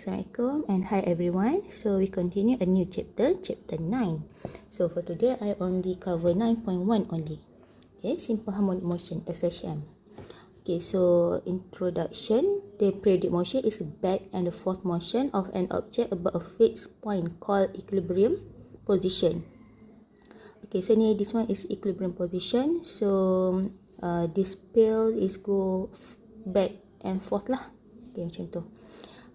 Assalamualaikum and hi everyone. So we continue a new chapter, chapter 9. So for today I only cover 9.1 only. Okay, simple harmonic motion, SHM. Okay, so introduction. The periodic motion is back and the forth motion of an object about a fixed point called equilibrium position. Okay, so ni this one is equilibrium position. So this pail is go back and forth lah. Okay, macam tu.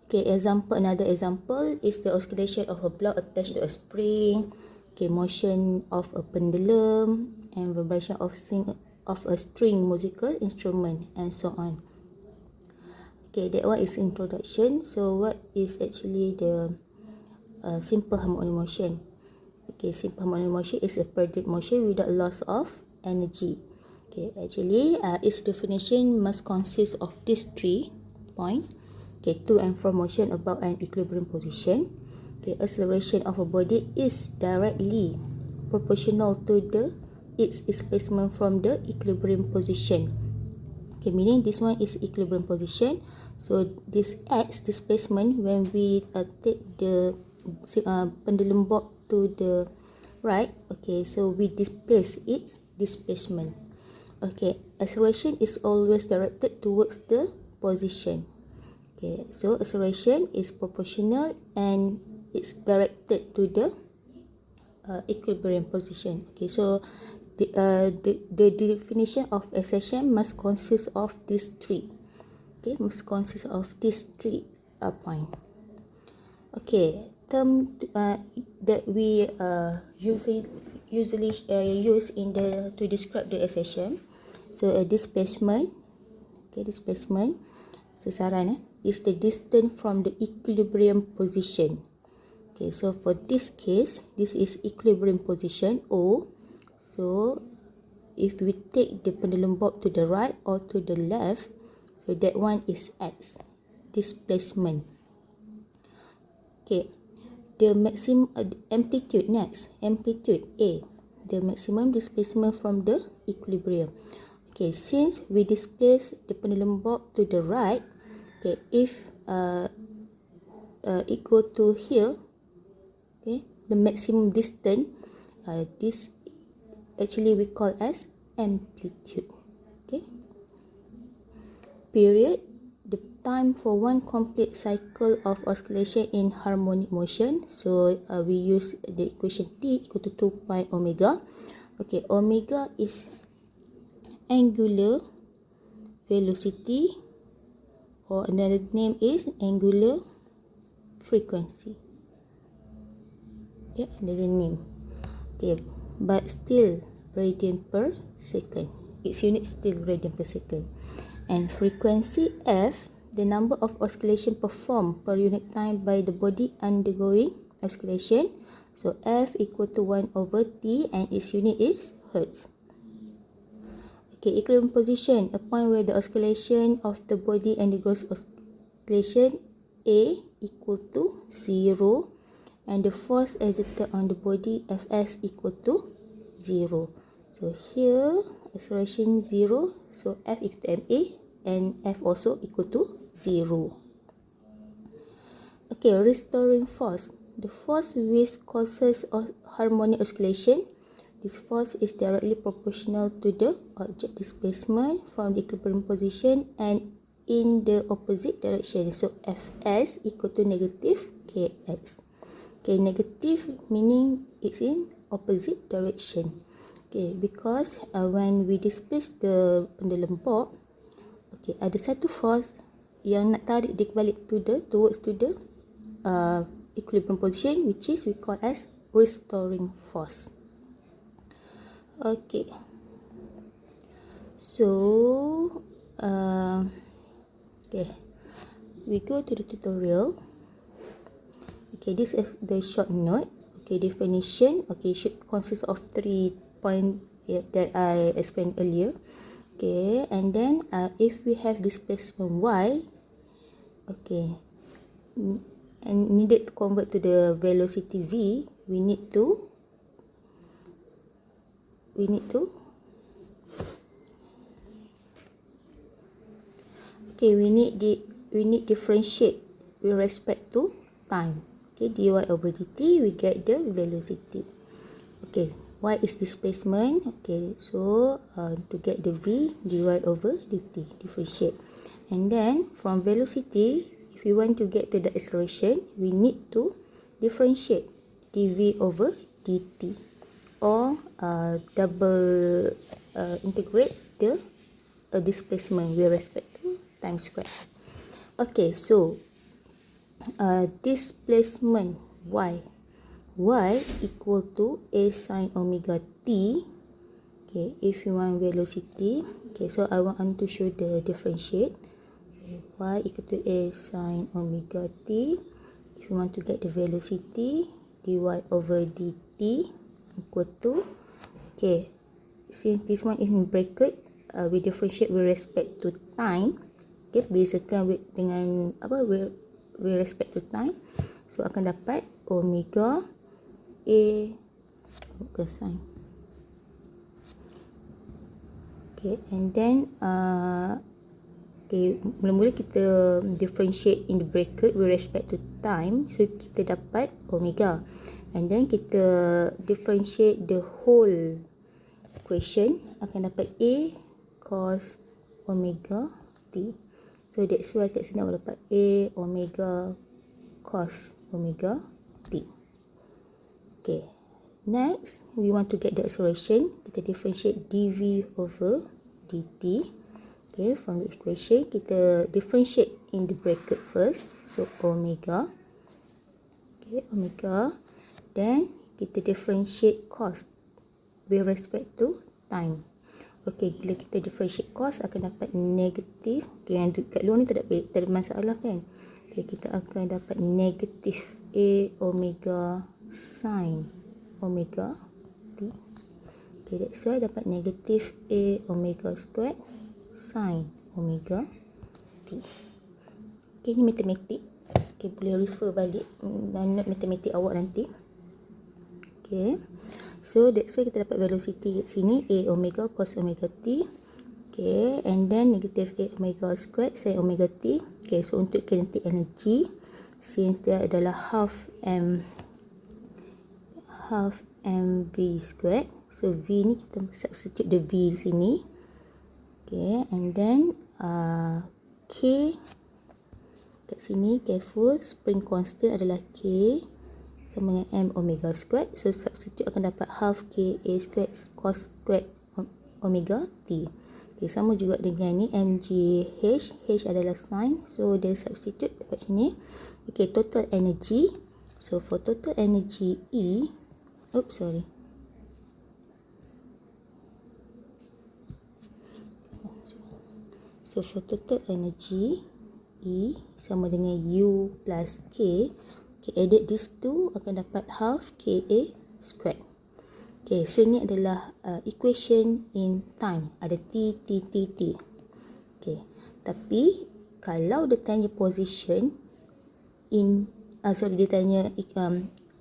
Okay, another example is the oscillation of a block attached to a spring. Okay, motion of a pendulum and vibration of a string musical instrument and so on. Okay, that one is introduction. So what is actually the simple harmonic motion? Okay, simple harmonic motion is a periodic motion without loss of energy. Okay, actually its definition must consist of these 3 points. Okay, to and from motion about an equilibrium position. Okay, acceleration of a body is directly proportional to its displacement from the equilibrium position. Okay, meaning this one is equilibrium position. So this x displacement when we take the pendulum bob to the right. Okay, so we displace its displacement. Okay, acceleration is always directed towards the position. Okay, so acceleration is proportional and it's directed to the equilibrium position. Okay, so the definition of acceleration must consist of these 3. Okay, must consist of these 3 points. Okay, term that we usually use in to describe the acceleration. So displacement. Okay, displacement. Sasaran is the distance from the equilibrium position. Okay, so for this case, this is equilibrium position O. So if we take the pendulum bob to the right or to the left, so that one is X, displacement. Okay, the maximum amplitude next, amplitude A, the maximum displacement from the equilibrium. Okay, since we displace the pendulum bob to the right, okay, if it go to here, okay, the maximum distance, this actually we call as amplitude. Okay, period, the time for one complete cycle of oscillation in harmonic motion. So we use the equation T equal to 2 pi omega. Okay, omega is angular velocity, or another name is angular frequency. Okay, another name. Okay, but still radian per second. Its unit still radian per second. And frequency F, the number of oscillation performed per unit time by the body undergoing oscillation. So F equal to 1 over T and its unit is Hertz. Okay, equilibrium position, a point where the oscillation of the body undergoes oscillation A equal to 0 and the force exerted on the body Fs equal to 0. So here acceleration 0, so F equal to ma and F also equal to 0. Okay, restoring force, the force which causes harmonic oscillation. This force is directly proportional to the object displacement from the equilibrium position and in the opposite direction. So Fs equal to negative Kx. Okay, negative meaning it's in opposite direction. Okay, because when we displace the pendulum bob, okay, ada satu force yang nak tarik dia balik towards the equilibrium position, which is we call as restoring force. Okay, so okay, we go to the tutorial. Okay, this is the short note. Okay, definition. Okay, should consist of 3 points that I explained earlier. Okay, and then if we have displacement y, okay, and needed to convert to the velocity v, we need to okay, we need differentiate with respect to time. Okay, dy over dt, we get the velocity. Okay, y is displacement. Okay, so to get the v, dy over dt, differentiate. And then from velocity, if we want to get to the acceleration, we need to differentiate dv over dt, or double integrate the displacement with respect to time squared. Okay, so displacement y equal to a sin omega t. Okay, if you want velocity, okay, so I want to show the differentiate. Okay, y equal to a sin omega t. If you want to get the velocity, dy over dt equal to, okay, since this one is in bracket, we differentiate with respect to time. Okay, bezakan dengan apa, with respect to time. So akan dapat omega a, bukan sin. Okay, and then okay, mula-mula kita differentiate in the bracket with respect to time, so kita dapat omega, and then kita differentiate the whole equation, akan dapat a cos omega t. So that's why kat sini aku dapat a omega cos omega t. Okay, next we want to get the acceleration. Kita differentiate dv over dt. Okay, from the equation kita differentiate in the bracket first, so omega. Okay, omega, then kita differentiate cos with respect to time. Okay, bila kita differentiate cos akan dapat negatif. Okay, yang kat luar ni tak ada masalah kan. Okay, kita akan dapat negatif a omega sin omega t. Okay, that's why dapat negatif a omega squared sin omega t. Okay, ni matematik. Okay, boleh refer balik note matematik awak nanti. Okay, so that's why kita dapat velocity kat sini, a omega cos omega t. Okay, and then negative a omega squared sin omega t. Okay, so untuk kinetic energy, since dia adalah half mv squared, so v ni kita substitute the v di sini. Okay, and then k kat sini, careful, spring constant adalah k sama dengan m omega squared, so substitute akan dapat half k a squared cos squared omega t. Okay, sama juga dengan ni mg h adalah sin, so dia substitute dapat sini. Okay, total energy, so for total energy E, so for total energy E sama dengan U plus K. Okay, added these two akan dapat half KA squared. Okay, so ini adalah equation in time. Ada T. Okay, tapi kalau dia tanya position in, dia tanya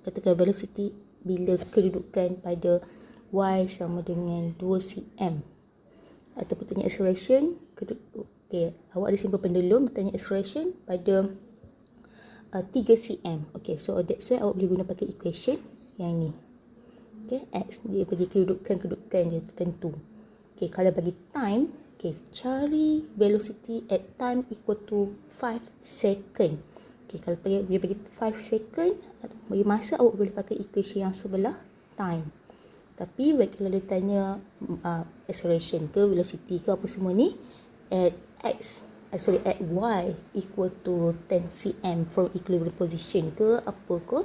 katakan velocity bila kedudukan pada y sama dengan 2 cm, ataupun tanya acceleration, okay, awak ada simpan pendulum, tanya acceleration pada 3 cm. Okay, so that's why awak boleh guna pakai equation yang ni. Okay, x dia bagi kedudukan dia tertentu. Okay, kalau bagi time, okay, cari velocity at time equal to 5 second. Okay, kalau dia bagi 5 second, bagi masa, awak boleh pakai equation yang sebelah time. Tapi kalau dia tanya acceleration ke velocity ke apa semua ni at at y equal to 10 cm from equilibrium position ke apa ke,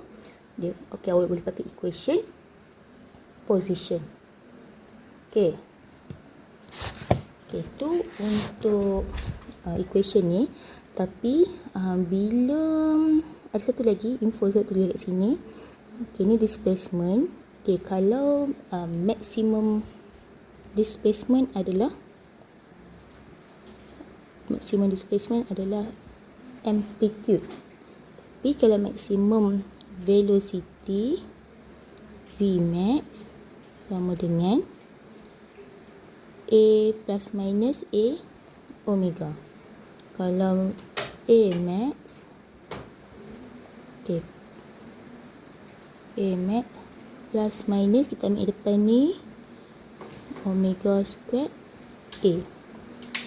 dia okay, awak boleh pakai equation position. Okay, itu untuk equation ni. Tapi bila ada satu lagi info kat sini. Okay, ni displacement. Okay, kalau maximum displacement adalah amplitude. Tapi kalau maximum velocity Vmax sama dengan A plus minus A omega. Kalau A max Okay. A max plus minus kita ambil depan ni omega squared A.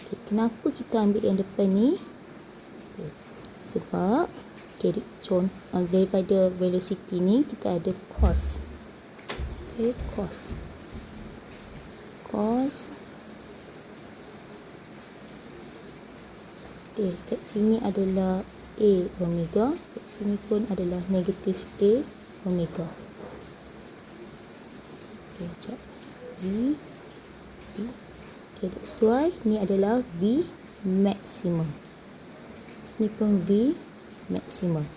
Okay, kenapa kita ambil yang depan ni? Okay. Sebab daripada velocity ni kita ada cos. Okay, cos. Okay, kat sini adalah A omega, kat sini pun adalah negatif A omega. Okay, sekejap. V T. Okay, that's why ni adalah V maximum. Ni pun V maximum.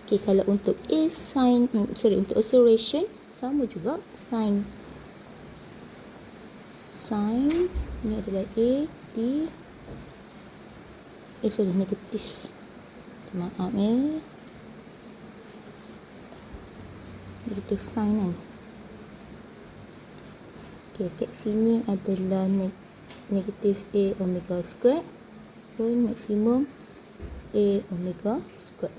Okay, kalau untuk untuk acceleration sama juga sin ni adalah A T negatif. Maaf negatif sin kan. Okay, kat sini adalah negatif A omega squared pun maksimum A omega squared.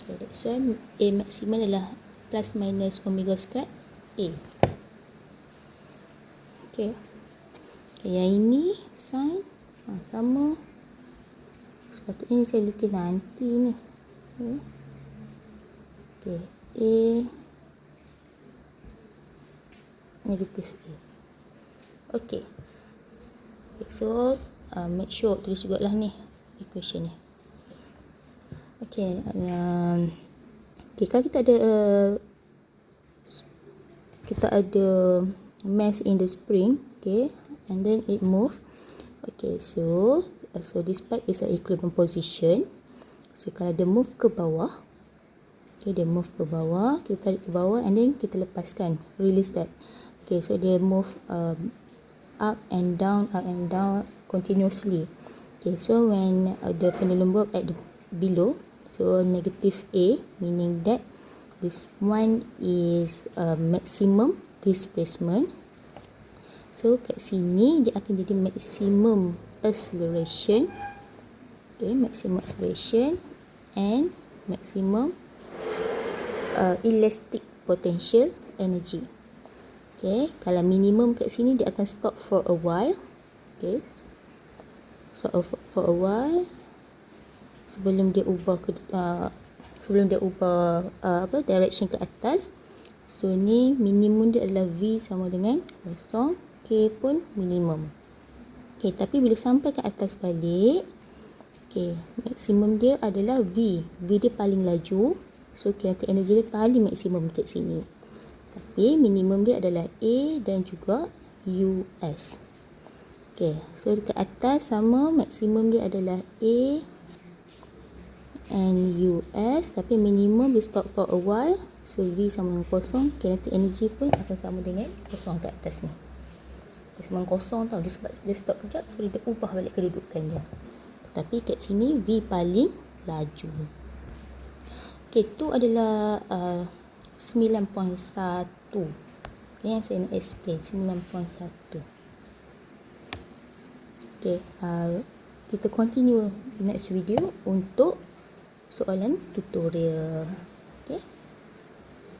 Okay, that's why A maksimum adalah plus minus omega squared A. Okay, yang ini sin sama. Sepatutnya saya lukis nanti ni. Okay, A negatif A. Okay, so make sure tulis juga lah ni equation ni. Okay, kalau kita ada mass in the spring, okay, and then it move. Okay, so this part is an equilibrium position. So kalau dia move ke bawah, okay, dia move ke bawah, kita tarik ke bawah and then kita lepaskan, release that. Okay, so dia move up and down continuously. Okay, so when the pendulum bob at the below, so negative A, meaning that this one is maximum displacement. So kat sini dia akan jadi maximum acceleration. Okay, maximum acceleration and maximum elastic potential energy. Okay, kalau minimum kat sini dia akan stop for a while. Okay, stop for a while sebelum dia ubah direction ke atas. So ni minimum dia adalah V sama dengan kosong, K pun minimum. Okay, tapi bila sampai ke atas balik, okay, maksimum dia adalah V. V dia paling laju, so kinetic energy dia paling maksimum dekat sini. Tapi minimum dia adalah A dan juga US. Okay, so dekat atas sama, maksimum dia adalah A and US, tapi minimum dia stop for a while. So V sama dengan kosong, kinetic energy pun akan sama dengan kosong kat atas ni. Dia sama dengan kosong tau, dia stop kejap sebelum dia ubah balik kedudukan dia. Tapi kat sini V paling laju. Okay, tu adalah 9.1. Okay, yang saya nak explain 9.1. Okay, kita continue next video untuk soalan tutorial. Okay.